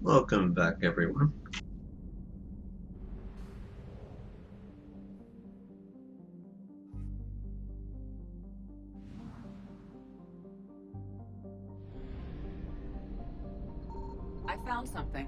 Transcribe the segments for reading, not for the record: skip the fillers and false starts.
Welcome back, everyone. I found something.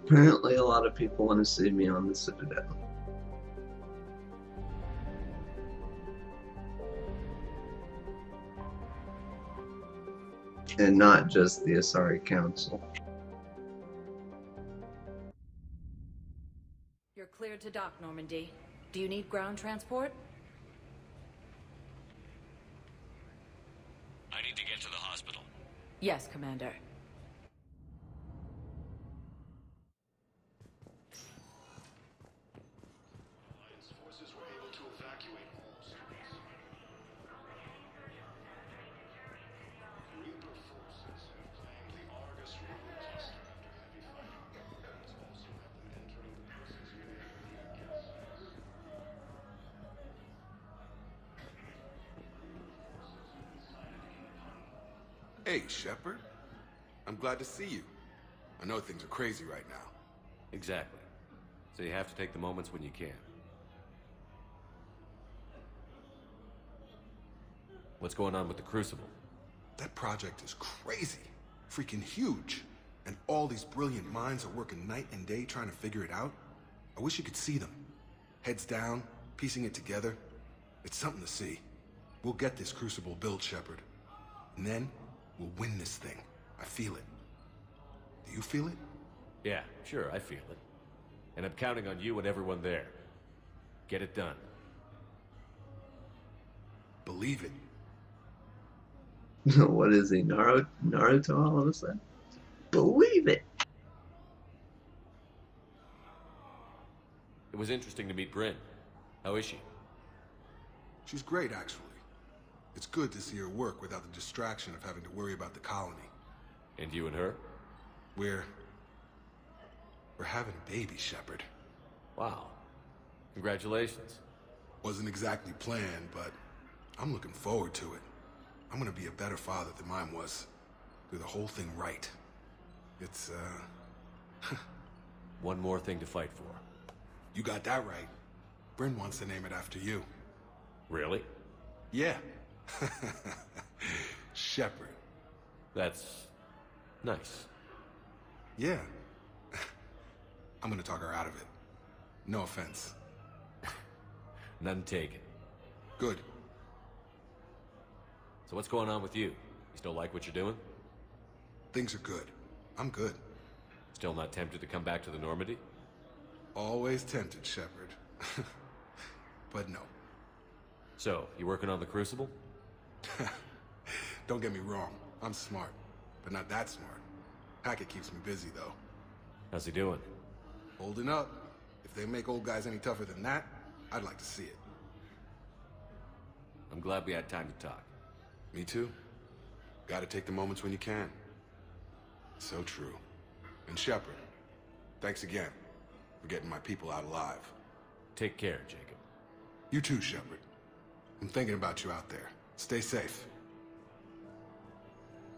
Apparently, a lot of people want to see me on the Citadel. And not just the Asari Council. You're cleared to dock, Normandy. Do you need ground transport? I need to get to the hospital. Yes, Commander. Hey, Shepard. I'm glad to see you. I know things are crazy right now. Exactly. So you have to take the moments when you can. What's going on with the Crucible? That project is crazy. Freaking huge. And all these brilliant minds are working night and day trying to figure it out. I wish you could see them. Heads down, piecing it together. It's something to see. We'll get this Crucible built, Shepard. And then, we'll win this thing. I feel it. Do you feel it? Yeah, sure, I feel it. And I'm counting on you and everyone there. Get it done. Believe it. What is he, Naruto all of a sudden? Believe it! It was interesting to meet Bryn. How is she? She's great, actually. It's good to see her work without the distraction of having to worry about the colony. And you and her? We're having a baby, Shepard. Wow. Congratulations. Wasn't exactly planned, but I'm looking forward to it. I'm gonna be a better father than mine was. Do the whole thing right. It's, One more thing to fight for. You got that right. Bryn wants to name it after you. Really? Yeah. Shepard. That's nice. Yeah. I'm gonna talk her out of it. No offense. None taken. Good. So what's going on with you? You still like what you're doing? Things are good. I'm good. Still not tempted to come back to the Normandy? Always tempted, Shepard. But no. So, you working on the Crucible? Don't get me wrong. I'm smart. But not that smart. Hackett keeps me busy, though. How's he doing? Holding up. If they make old guys any tougher than that, I'd like to see it. I'm glad we had time to talk. Me too. Gotta take the moments when you can. So true. And Shepard, Thanks again for getting my people out alive. Take care, Jacob. You too, Shepard. I'm thinking about you out there. Stay safe.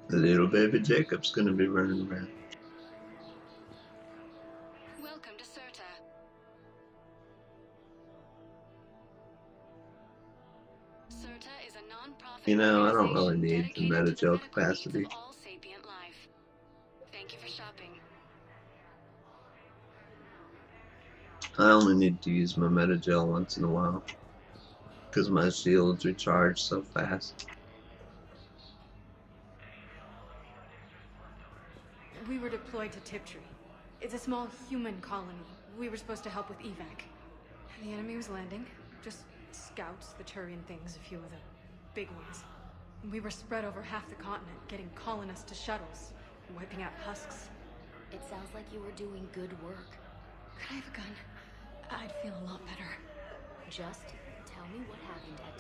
The little baby Jacob's gonna be running around. Welcome to Certa. Certa is a non-profit You know, I don't really organization need the dedicated to the meta-gel medical needs capacity. of all sapient life. Thank you for shopping. I only need to use my meta-gel once in a while, because my shields recharge so fast. We were deployed to Tiptree. It's a small human colony. We were supposed to help with evac. The enemy was landing. Just scouts, the Turian things, a few of the big ones. We were spread over half the continent, getting colonists to shuttles, wiping out husks. It sounds like you were doing good work. Could I have a gun? I'd feel a lot better. Just tell me what happened at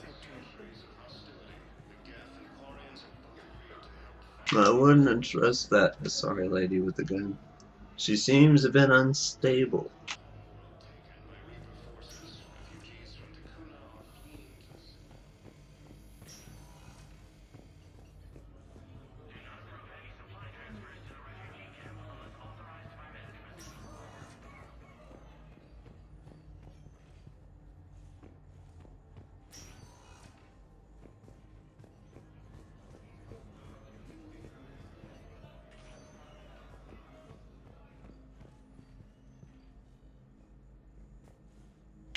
Tiptree. I wouldn't entrust that to sorry lady with the gun. She seems a bit unstable.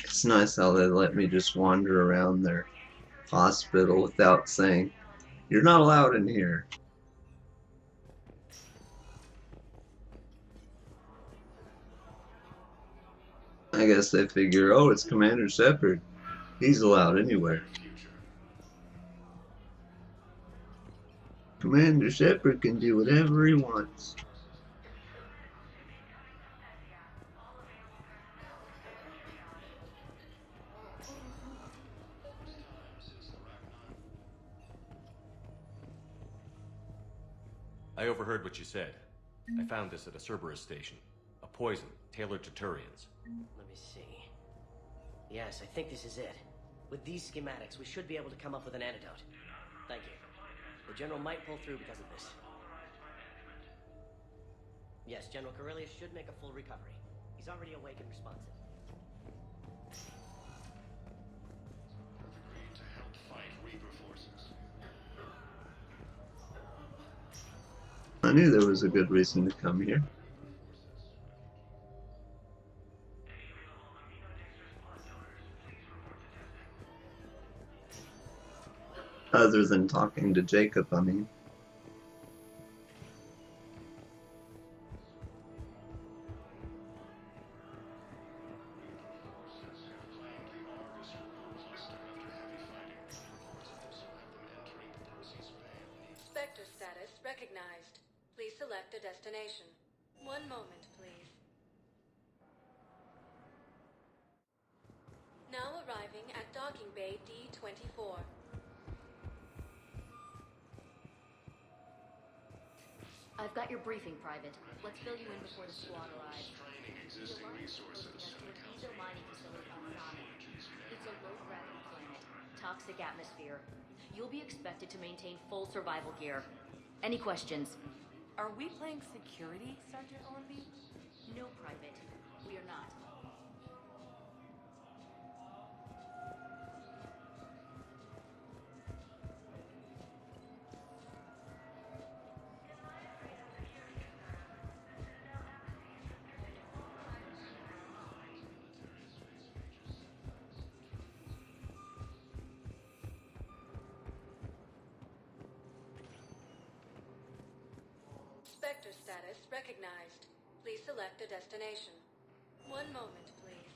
It's nice how they let me just wander around their hospital without saying, "You're not allowed in here." I guess they figure, oh, it's Commander Shepard. He's allowed anywhere. Commander Shepard can do whatever he wants. I overheard what you said. I found this at a Cerberus station. A poison tailored to Turians. Let me see. Yes, I think this is it. With these schematics, we should be able to come up with an antidote. Thank you. The General might pull through because of this. Yes, General Corellius should make a full recovery. He's already awake and responsive. Agreed to help fight Reaper forces. I knew there was a good reason to come here. Other than talking to Jacob, I mean. Spectre status recognized. Please select a destination. One moment, please. Now arriving at Docking Bay D-24. I've got your briefing, Private. Let's fill you in before the squad arrives. Draining existing resources for the council. Mining facility on Paramour. It's a low-gravity planet. Toxic atmosphere. You'll be expected to maintain full survival gear. Any questions? Are we playing security, Sergeant Ormby? No, Private. We are not. Spectre status recognized. Please select a destination. One moment, please.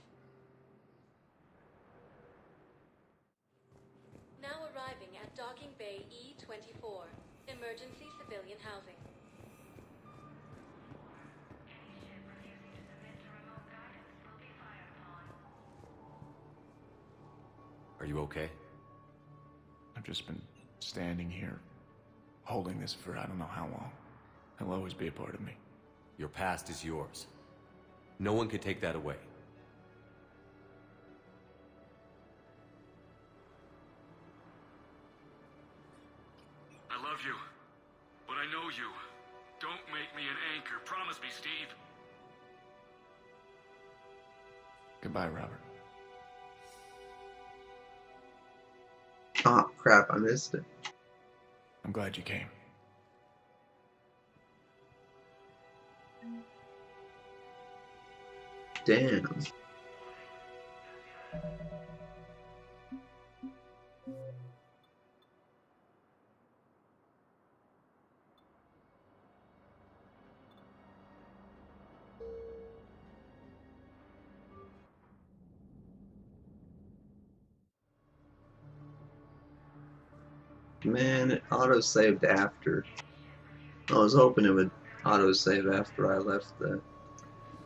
Now arriving at Docking Bay E-24. Emergency civilian housing. Are you okay? I've just been standing here, holding this for I don't know how long. It'll always be a part of me. Your past is yours. No one can take that away. I love you, but I know you. Don't make me an anchor. Promise me, Steve. Goodbye, Robert. Oh, crap, I missed it. I'm glad you came. Damn. Man, it auto-saved after. I was hoping it would auto-save after I left the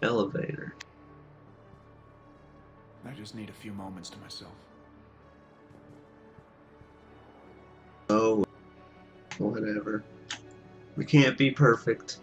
elevator. I just need a few moments to myself. Oh, whatever. We can't be perfect.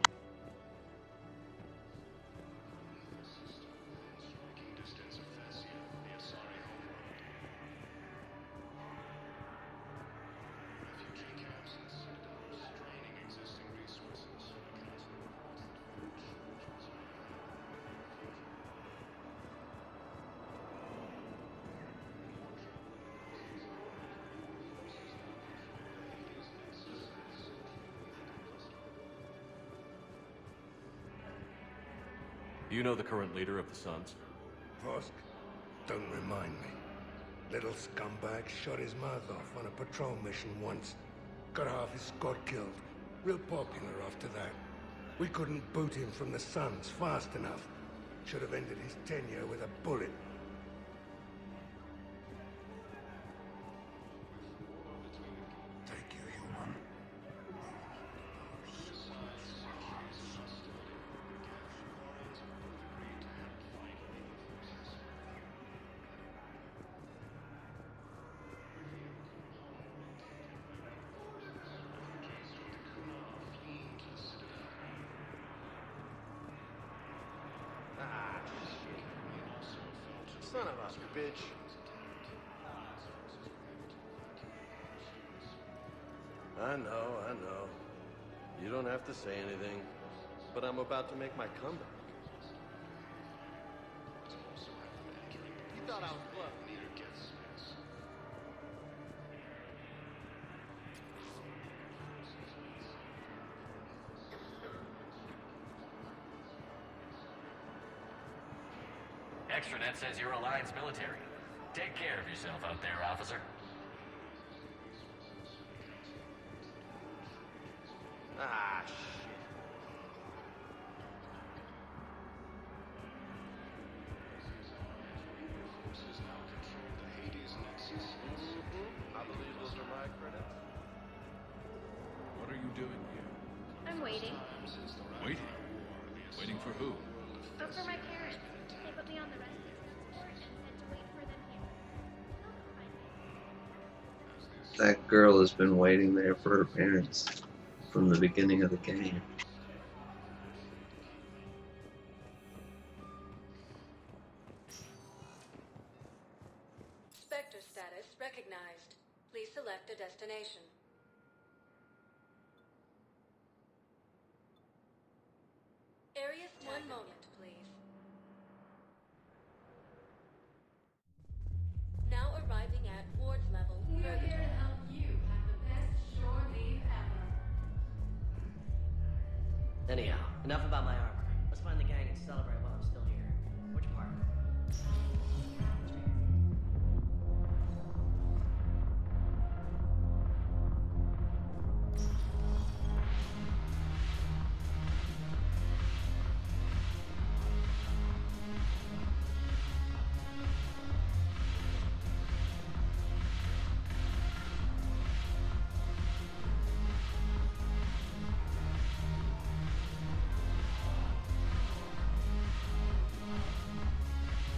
Do you know the current leader of the Sons? Vosk? Don't remind me. Little scumbag shot his mouth off on a patrol mission once. Got half his squad killed. Real popular after that. We couldn't boot him from the Sons fast enough. Should have ended his tenure with a bullet. Take you, human. Son of a bitch. I know. You don't have to say anything, but I'm about to make my comeback. You thought I was bluffing. Extranet says you're Alliance military. Take care of yourself out there, officer. Ah, shit. I believe those are my credits. What are you doing here? I'm waiting. Waiting? Waiting for who? Oh, for my parents. They put me on the rescue transport and said to wait for them here. That girl has been waiting there for her parents from the beginning of the game. Spectre status recognized. Please select a destination. Area one moment, please. Now arriving at wards level. We're here to help you have the best shore leave ever. Anyhow, enough about my armor. Let's find the gang and celebrate while I'm still here. Which part?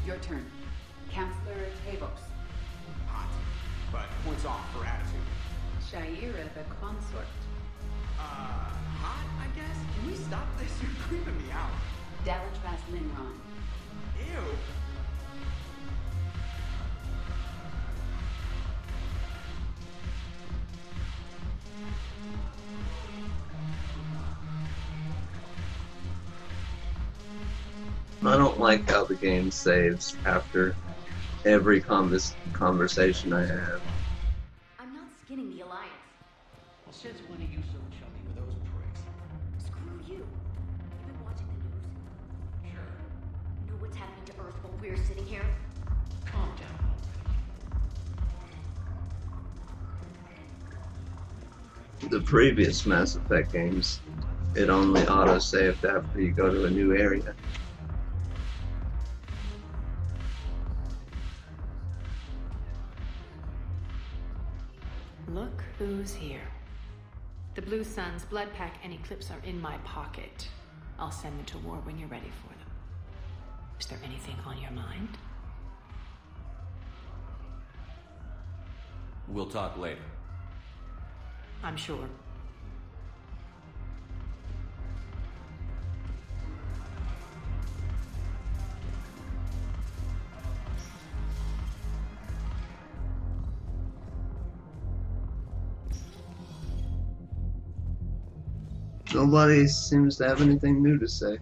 Your turn. Councilor Tavos. Hot, but points off for attitude. Shaira the consort. Hot, I guess? Can we stop this? You're creeping me out. Dalatras Linron. you? I don't like how the game saves after every conversation I have. I'm not skinning the Alliance. Well, since when are you so chummy with those pricks? Screw you. You've been watching the news? Sure. Know what's happening to Earth while we're sitting here? Calm down. The previous Mass Effect games, it only auto-saved after you go to a new area. Look who's here. The Blue Suns, Blood Pack, and Eclipse are in my pocket. I'll send them to war when you're ready for them. Is there anything on your mind? We'll talk later. I'm sure. Nobody seems to have anything new to say.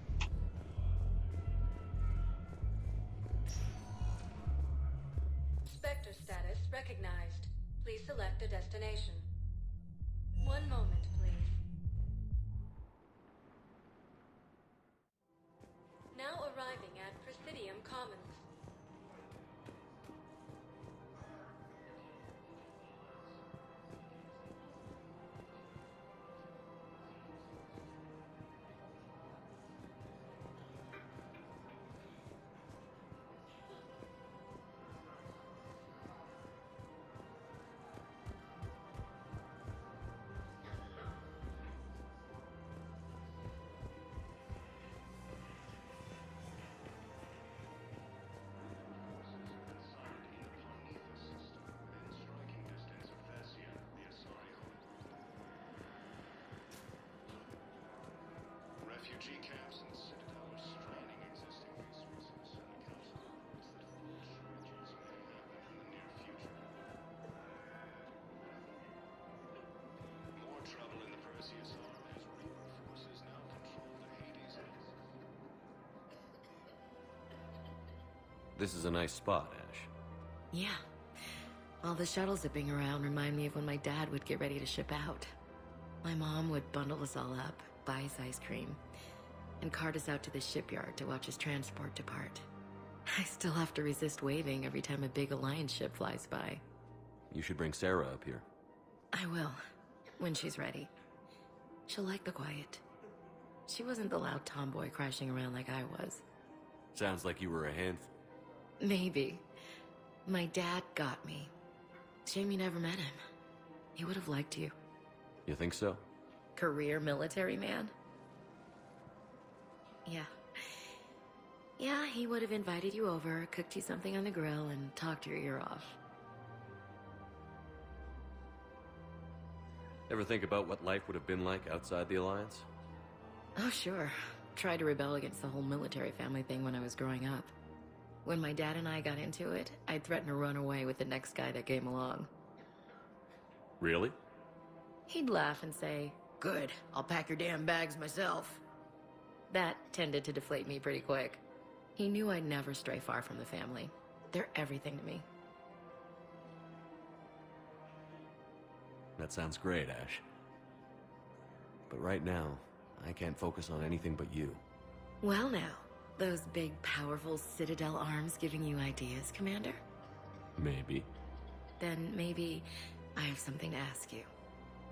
Spectre status recognized. Please select a destination. One moment, please. Now arriving at Presidium Commons. Refugee camps in the Citadel are straining existing resources, and the councilor hopes that full shortages may happen in the near future. More trouble in the Perseus arm as Reaper forces now control the Hades area. This is a nice spot, Ash. Yeah. All the shuttles zipping around remind me of when my dad would get ready to ship out. My mom would bundle us all up, buy us ice cream, and cart us out to the shipyard to watch his transport depart. I still have to resist waving every time a big Alliance ship flies by. You should bring Sarah up here. I will, when she's ready. She'll like the quiet. She wasn't the loud tomboy crashing around like I was. Sounds like you were a handful. Maybe. My dad got me. Shame you never met him. He would have liked you. You think so? Career military man? Yeah. Yeah, he would have invited you over, cooked you something on the grill, and talked your ear off. Ever think about what life would have been like outside the Alliance? Oh, sure. Tried to rebel against the whole military family thing when I was growing up. When my dad and I got into it, I'd threaten to run away with the next guy that came along. Really? He'd laugh and say, "Good, I'll pack your damn bags myself." That tended to deflate me pretty quick. He knew I'd never stray far from the family. They're everything to me. That sounds great, Ash. But right now, I can't focus on anything but you. Well now, those big, powerful Citadel arms giving you ideas, Commander? Maybe. Then maybe I have something to ask you.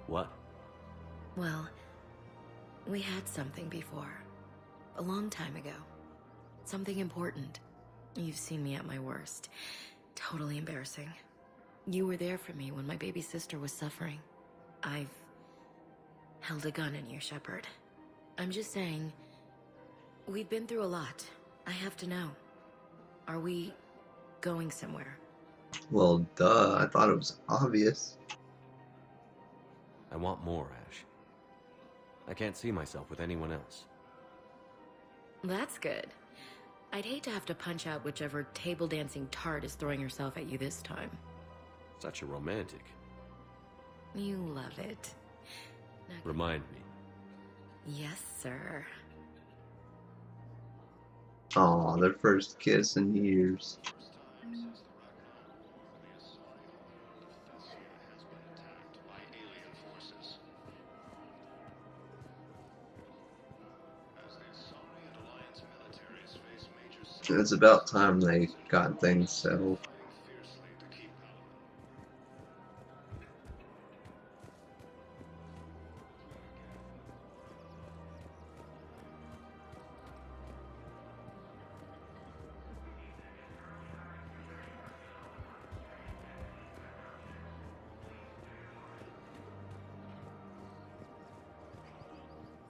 What? Well, we had something before. A long time ago. Something important. You've seen me at my worst. Totally embarrassing. You were there for me when my baby sister was suffering. I've held a gun in you, Shepard. I'm just saying, we've been through a lot. I have to know. Are we going somewhere? Well, duh. I thought it was obvious. I want more, Ash. I can't see myself with anyone else. That's good. I'd hate to have to punch out whichever table-dancing tart is throwing herself at you this time. Such a romantic. You love it. Remind me. Yes, sir. Aw, their first kiss in years. It's about time they got things settled.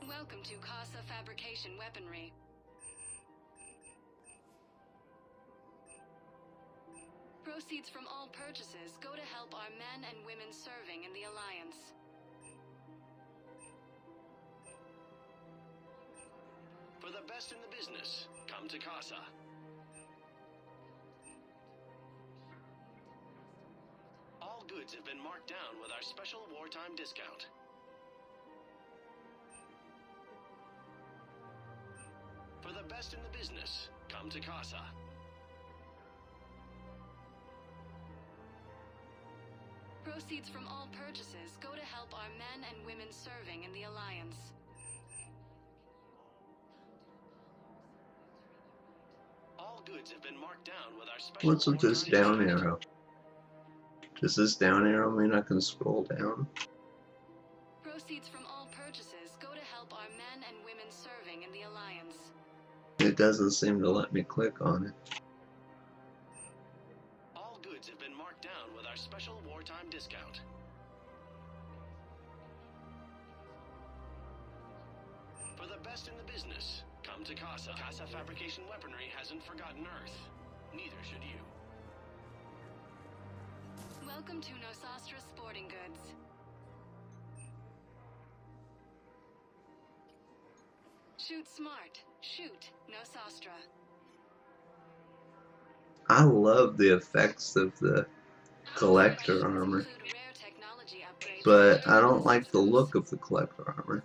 Welcome to Casa Fabrication Weaponry. Proceeds from all purchases go to help our men and women serving in the Alliance. For the best in the business, come to Casa. All goods have been marked down with our special wartime discount. For the best in the business, come to Casa. Proceeds from all purchases go to help our men and women serving in the Alliance. All goods have been marked down with our special. What's with this down arrow? Does this down arrow mean I can scroll down? Proceeds from all purchases go to help our men and women serving in the Alliance. It doesn't seem to let me click on it. All goods have been marked down with our special wartime discount. For the best in the business, come to Casa. Casa Fabrication Weaponry hasn't forgotten Earth. Neither should you. Welcome to Nosastra Sporting Goods. Shoot smart. Shoot Nosastra. I love the effects of the collector armor, but I don't like the look of the collector armor.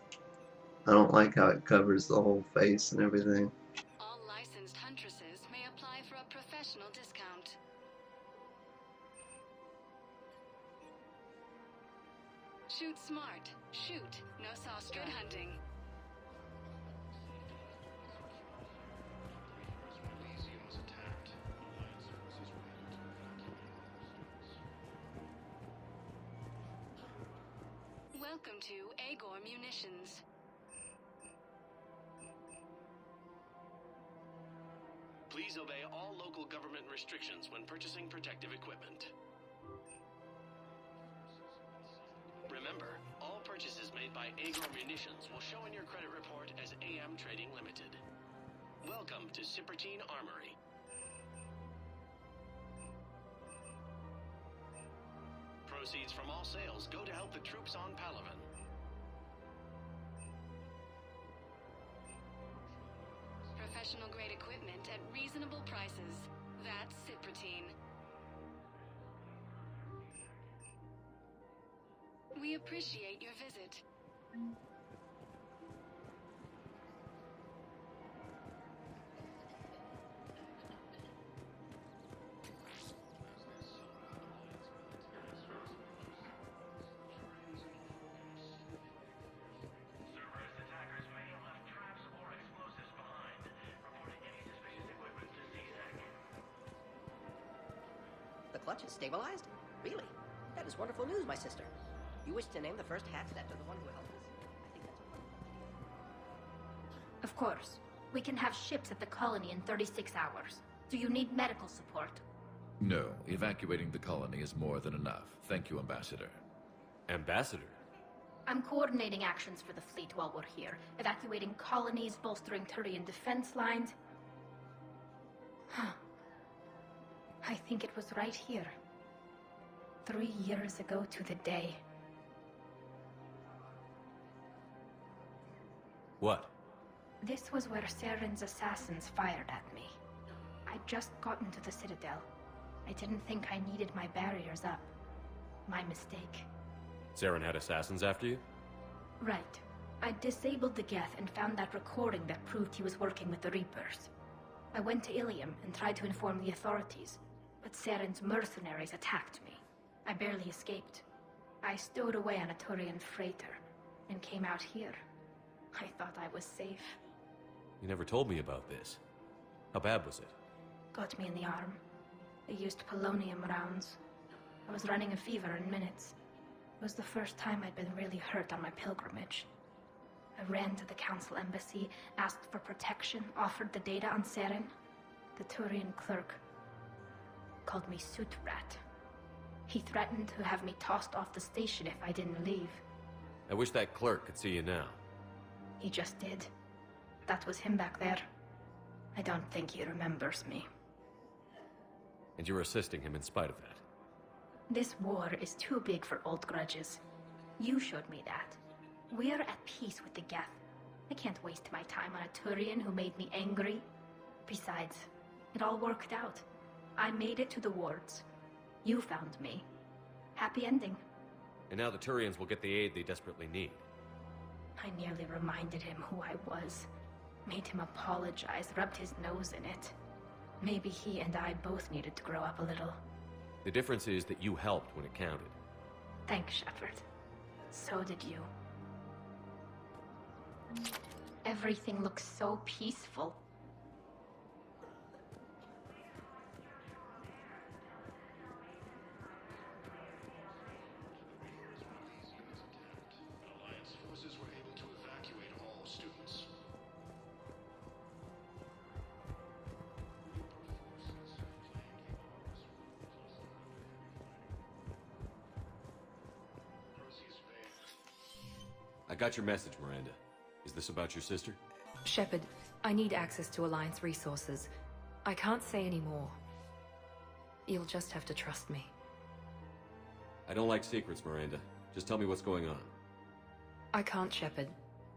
I don't like how it covers the whole face and everything. All licensed huntresses may apply for a professional discount. Shoot smart. Shoot Nosastra. Good hunting. Welcome to Agor Munitions. Please obey all local government restrictions when purchasing protective equipment. Remember, all purchases made by Agor Munitions will show in your credit report as AM Trading Limited. Welcome to Cypertine Armory. Proceeds from all sales go to help the troops on Palaven. Professional grade equipment at reasonable prices. That's Cypertine. We appreciate your visit. The clutch is stabilized? Really? That is wonderful news, my sister. You wish to name the first hatchet after the one who helped us? I think that's Of course. We can have ships at the colony in 36 hours. Do you need medical support? No, evacuating the colony is more than enough. Thank you, Ambassador. Ambassador? I'm coordinating actions for the fleet while we're here. Evacuating colonies, bolstering Turian defense lines. I think it was right here. 3 years ago to the day. What? This was where Saren's assassins fired at me. I'd just gotten to the Citadel. I didn't think I needed my barriers up. My mistake. Saren had assassins after you? Right. I disabled the geth and found that recording that proved he was working with the Reapers. I went to Ilium and tried to inform the authorities, but Saren's mercenaries attacked me. I barely escaped. I stowed away on a Turian freighter and came out here. I thought I was safe. You never told me about this. How bad was it? Got me in the arm. They used polonium rounds. I was running a fever in minutes. It was the first time I'd been really hurt on my pilgrimage. I ran to the council embassy, asked for protection, offered the data on Saren. The Turian clerk called me Soot Rat. He threatened to have me tossed off the station if I didn't leave. I wish that clerk could see you now. He just did. That was him back there. I don't think he remembers me. And you're assisting him in spite of that. This war is too big for old grudges. You showed me that. We're at peace with the geth. I can't waste my time on a Turian who made me angry. Besides, it all worked out. I made it to the wards. You found me. Happy ending. And now the Turians will get the aid they desperately need. I nearly reminded him who I was. Made him apologize, rubbed his nose in it. Maybe he and I both needed to grow up a little. The difference is that you helped when it counted. Thanks, Shepard. So did you. Everything looks so peaceful. Alliance forces were able to evacuate all students. I got your message, Miranda. Is this about your sister? Shepard, I need access to Alliance resources. I can't say any more. You'll just have to trust me. I don't like secrets, Miranda. Just tell me what's going on. I can't, Shepard.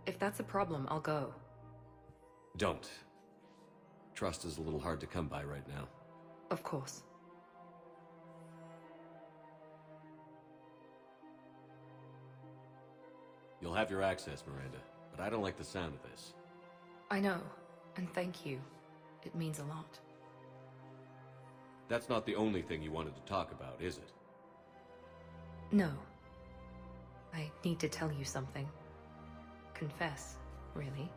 If that's a problem, I'll go. Don't. Trust is a little hard to come by right now. Of course. You'll have your access, Miranda, but I don't like the sound of this. I know, and thank you. It means a lot. That's not the only thing you wanted to talk about, is it? No. I need to tell you something. Confess, really.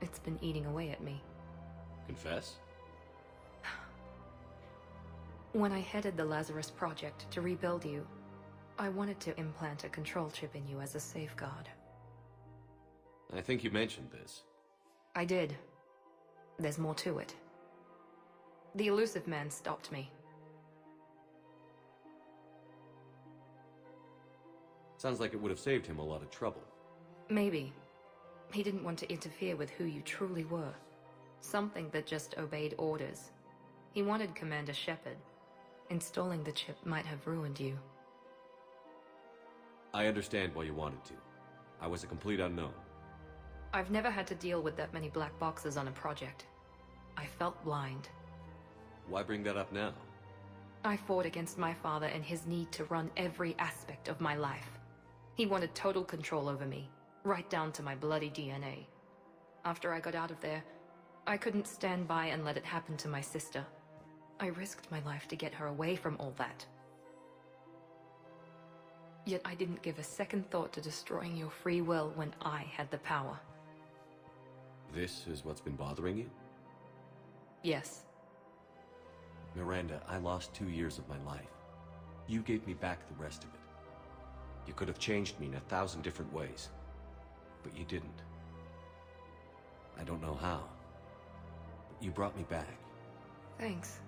It's been eating away at me. Confess? When I headed the Lazarus Project to rebuild you, I wanted to implant a control chip in you as a safeguard. I think you mentioned this. I did. There's more to it. The Illusive man stopped me. Sounds like it would have saved him a lot of trouble. Maybe. He didn't want to interfere with who you truly were. Something that just obeyed orders. He wanted Commander Shepard. Installing the chip might have ruined you. I understand why you wanted to. I was a complete unknown. I've never had to deal with that many black boxes on a project. I felt blind. Why bring that up now? I fought against my father and his need to run every aspect of my life. He wanted total control over me, right down to my bloody DNA. After I got out of there, I couldn't stand by and let it happen to my sister. I risked my life to get her away from all that. Yet I didn't give a second thought to destroying your free will when I had the power. This is what's been bothering you? Yes. Miranda, I lost 2 years of my life. You gave me back the rest of it. You could have changed me in 1,000 different ways, but you didn't. I don't know how, but you brought me back. Thanks.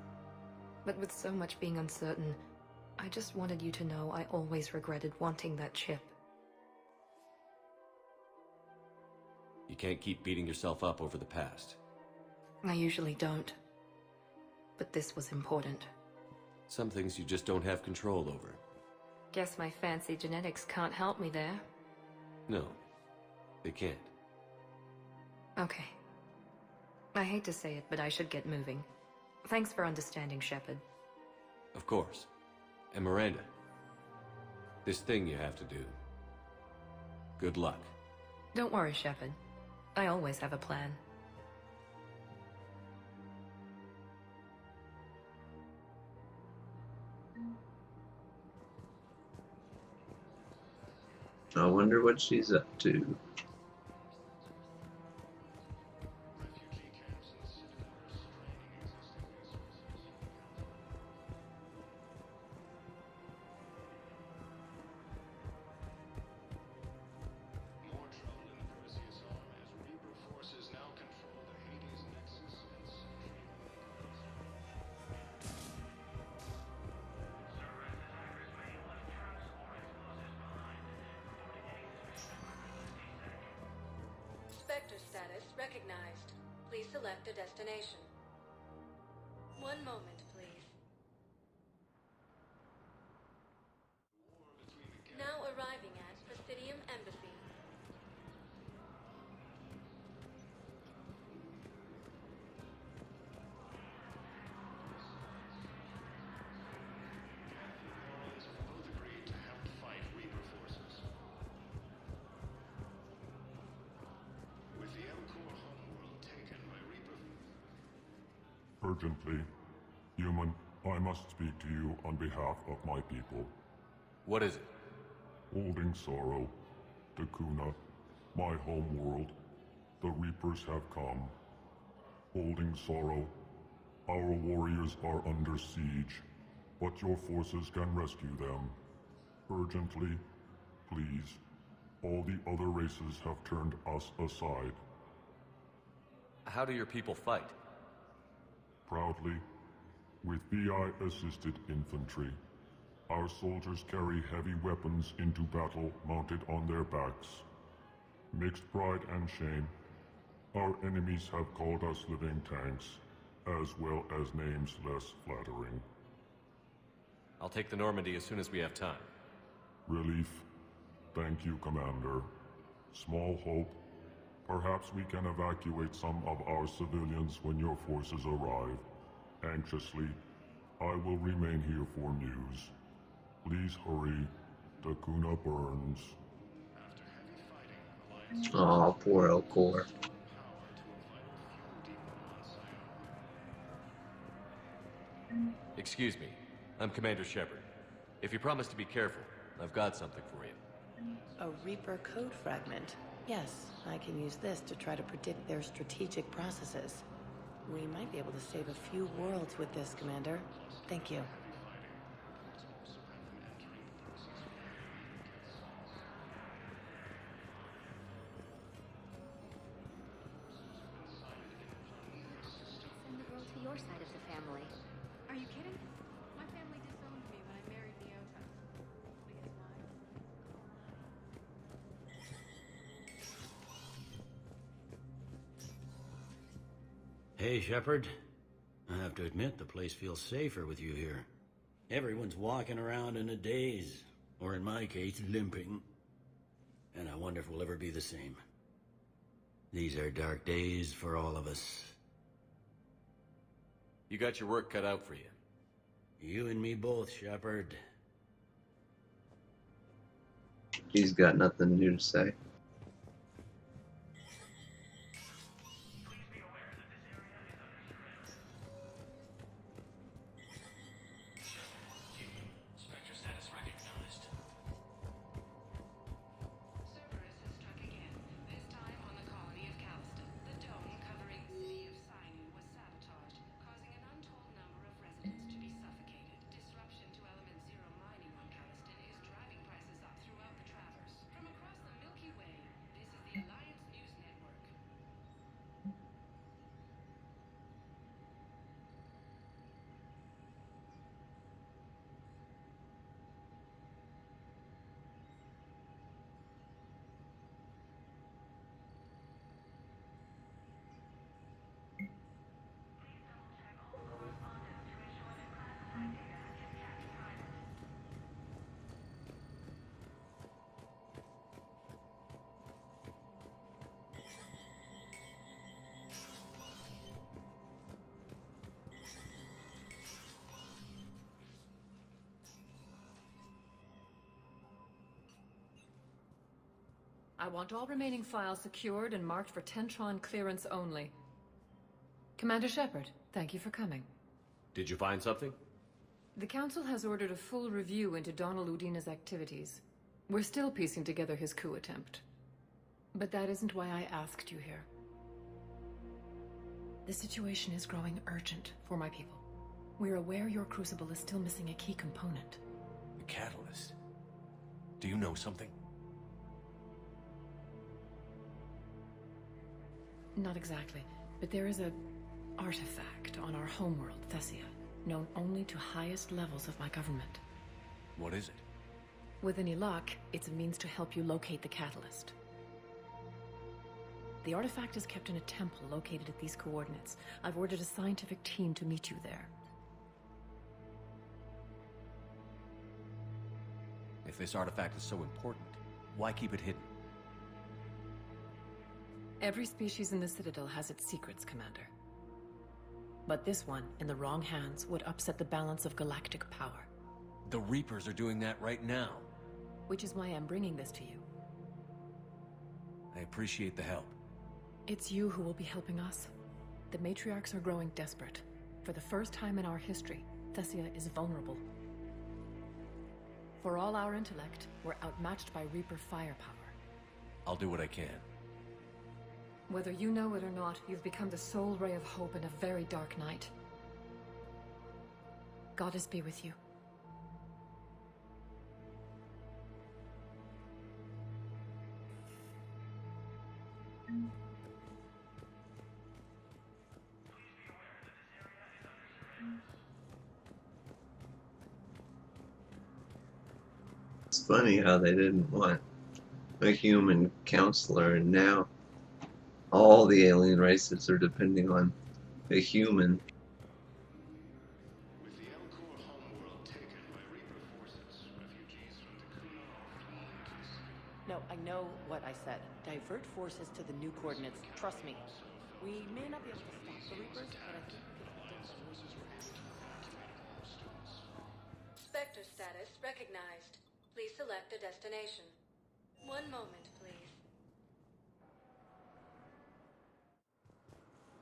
But with so much being uncertain, I just wanted you to know I always regretted wanting that chip. You can't keep beating yourself up over the past. I usually don't. But this was important. Some things you just don't have control over. Guess my fancy genetics can't help me there. No, they can't. Okay. I hate to say it, but I should get moving. Thanks for understanding, Shepard. Of course. And Miranda, this thing you have to do. Good luck. Don't worry, Shepard. I always have a plan. I wonder what she's up to. Spectre status recognized. Please select a destination. One moment, please. Now arriving at Presidium Embassy. Both agreed to help fight Reaper forces. With the M-Core homeworld taken by Reaper... Urgently, human, I must speak to you on behalf of my people. What is it? Holding sorrow, Takuna, my home world, the Reapers have come. Holding sorrow, our warriors are under siege, but your forces can rescue them. Urgently, please. All the other races have turned us aside. How do your people fight? Proudly, with BI-assisted infantry. Our soldiers carry heavy weapons into battle mounted on their backs. Mixed pride and shame, our enemies have called us living tanks, as well as names less flattering. I'll take the Normandy as soon as we have time. Relief. Thank you, Commander. Small hope. Perhaps we can evacuate some of our civilians when your forces arrive. Anxiously, I will remain here for news. Please hurry. Takuna burns. Oh, poor Elcor. Excuse me. I'm Commander Shepard. If you promise to be careful, I've got something for you. A Reaper code fragment. Yes, I can use this to try to predict their strategic processes. We might be able to save a few worlds with this, Commander. Thank you. Send the girl to your side of the family. Are you kidding? My family disowned me when I married Bioware. I guess not. Hey, Shepard. I have to admit, the place feels safer with you here. Everyone's walking around in a daze, or in my case, limping. And I wonder if we'll ever be the same. These are dark days for all of us. You got your work cut out for you. You and me both, Shepard. He's got nothing new to say. Spectre status recognized. Cerberus has struck again, this time on the colony of Calston. The dome covering the city of Sinew was sabotaged, causing an untold number of residents to be suffocated. Disruption to Element Zero mining on Calston is driving prices up throughout the Traverse. From across the Milky Way I want all remaining files secured and marked for Tentron clearance only. Commander Shepard, thank you for coming. Did you find something? The Council has ordered a full review into Donald Udina's activities. We're still piecing together his coup attempt. But that isn't why I asked you here. The situation is growing urgent for my people. We're aware your crucible is still missing a key component. The catalyst. Do you know something? Not exactly, but there is an artifact on our homeworld, Thessia, known only to highest levels of my government. What is it? With an Illusive, it's a means to help you locate the catalyst. The artifact is kept in a temple located at these coordinates. I've ordered a scientific team to meet you there. If this artifact is so important, why keep it hidden? Every species in the Citadel has its secrets, Commander. But this one, in the wrong hands, would upset the balance of galactic power. The Reapers are doing that right now. Which is why I'm bringing this to you. I appreciate the help. It's you who will be helping us. The matriarchs are growing desperate. For the first time in our history, Thessia is vulnerable. For all our intellect, we're outmatched by Reaper firepower. I'll do what I can. Whether you know it or not, you've become the sole ray of hope in a very dark night. Goddess be with you. It's funny how they didn't want a human councilor, and now all the alien races are depending on a human. With the El-Core homeworld taken by Reaper forces, refugees from the council are flying to the city. No, I know what I said. Divert forces to the new coordinates. Trust me. We may not be able to stop the Reapers, but I think we can predict them. Spectre status recognized. Please select a destination. One moment, please.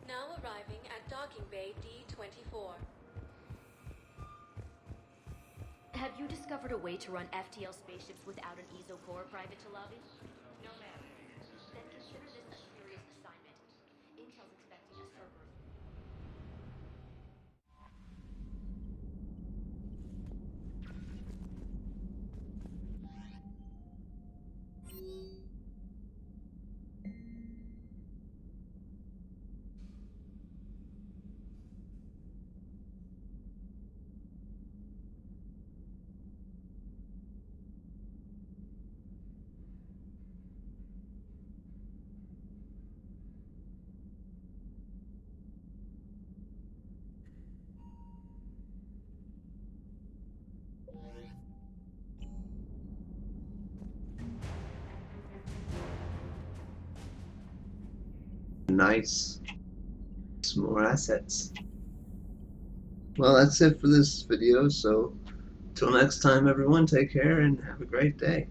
Now arriving at docking bay D-24. Have you discovered a way to run FTL spaceships without an ESO core, Private Talavi? No, ma'am. Then consider this a serious assignment. Intel's expecting a Cerberus. Nice. Some more assets. Well, that's it for this video, so till next time everyone, take care and have a great day.